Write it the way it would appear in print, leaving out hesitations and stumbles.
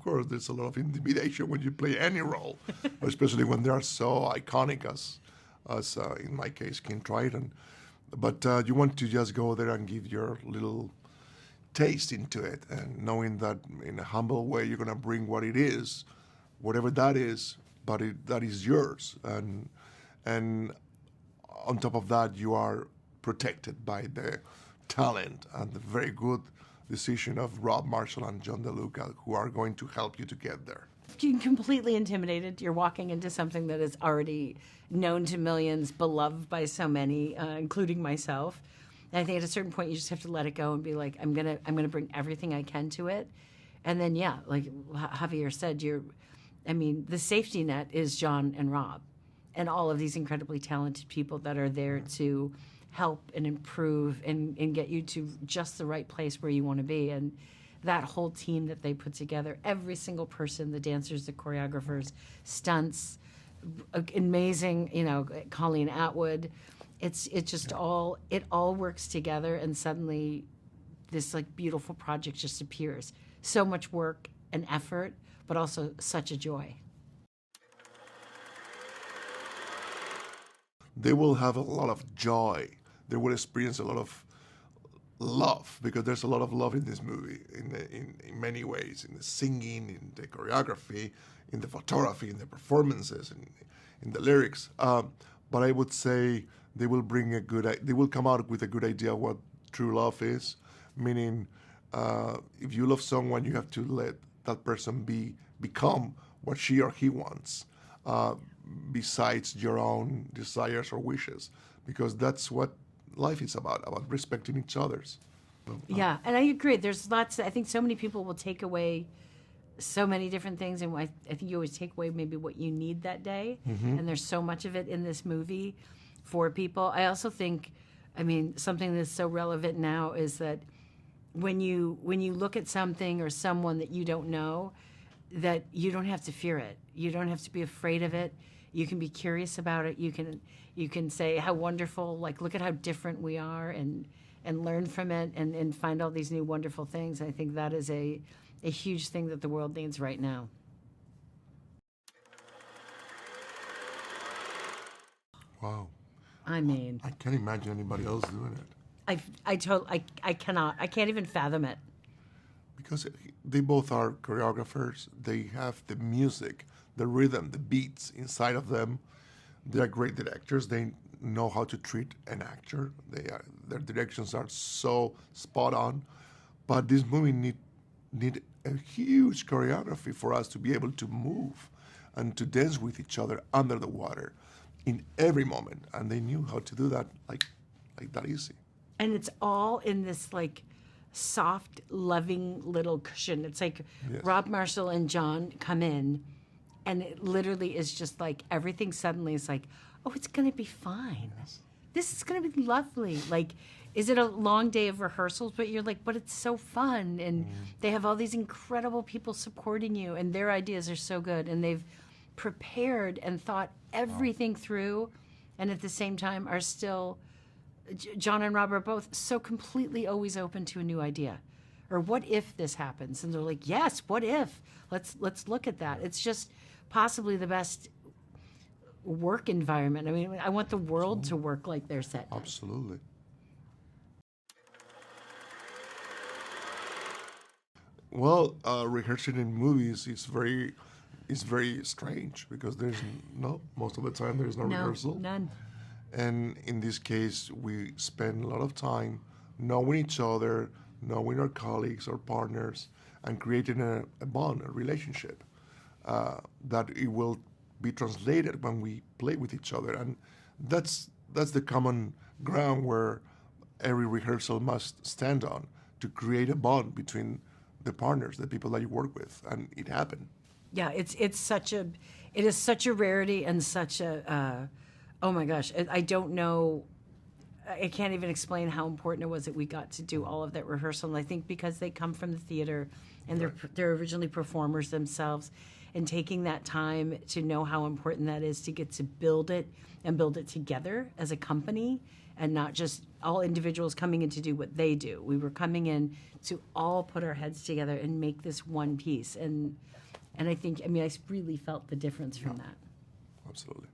course, there's a lot of intimidation when you play any role, especially when they are so iconic as in my case, King Triton. But you want to just go there and give your little taste into it, and knowing that in a humble way you're going to bring what it is, whatever that is, but that is yours. And on top of that, you are protected by the talent and the very good decision of Rob Marshall and John DeLuca, who are going to help you to get there. You're completely intimidated. You're walking into something that is already known to millions, beloved by so many, including myself. And I think at a certain point, you just have to let it go and be like, I'm gonna bring everything I can to it. And then, yeah, like Javier said, the safety net is John and Rob and all of these incredibly talented people that are there to help and improve and get you to just the right place where you want to be. And that whole team that they put together, every single person, the dancers, the choreographers, stunts, amazing, Colleen Atwood. It all works together, and suddenly this like beautiful project just appears. So much work and effort, but also such a joy. They will have a lot of joy. They will experience a lot of love, because there's a lot of love in this movie in many ways, in the singing, in the choreography, in the photography, in the performances, in the lyrics. But I would say they will come out with a good idea of what true love is, meaning if you love someone, you have to let that person become what she or he wants, besides your own desires or wishes, because that's what life is about respecting each other's. Yeah, and I agree. There's lots. I think so many people will take away so many different things, and I think you always take away maybe what you need that day. Mm-hmm. And there's so much of it in this movie for people. I also think, something that's so relevant now is that when you look at something or someone that you don't know, that you don't have to fear it. You don't have to be afraid of it. You can be curious about it. You can say how wonderful, like look at how different we are, and learn from it, and find all these new wonderful things. I think that is a huge thing that the world needs right now. Wow. I can't imagine anybody else doing it. I cannot. I can't even fathom it. Because they both are choreographers. They have the music, the rhythm, the beats inside of them. They are great directors. They know how to treat an actor. Their directions are so spot on. But this movie need a huge choreography for us to be able to move and to dance with each other under the water in every moment. And they knew how to do that like that easy. And it's all in this like soft, loving little cushion. It's like yes. Rob Marshall and John come in, and it literally is just like everything suddenly is like, oh, it's going to be fine. Yes. This is going to be lovely. Like, is it a long day of rehearsals? But you're like, but it's so fun. And they have all these incredible people supporting you, and their ideas are so good. And they've prepared and thought everything through, and at the same time are still, John and Rob are both so completely always open to a new idea. Or what if this happens? And they're like, yes, what if? Let's look at that. It's just possibly the best work environment. I want the world to work like their set. Absolutely. Well, rehearsing in movies is very strange, because most of the time there's no rehearsal. None. And in this case, we spend a lot of time knowing each other, knowing our colleagues, our partners, and creating a bond, a relationship that it will be translated when we play with each other. And that's the common ground where every rehearsal must stand on, to create a bond between the partners, the people that you work with, and it happened. Yeah, it is such a rarity, and such a oh my gosh, I don't know. I can't even explain how important it was that we got to do all of that rehearsal. And I think because they come from the theater, and they're originally performers themselves, and taking that time to know how important that is to get to build it, and build it together as a company, and not just all individuals coming in to do what they do. We were coming in to all put our heads together and make this one piece. And I think, I mean, I really felt the difference from that. Absolutely.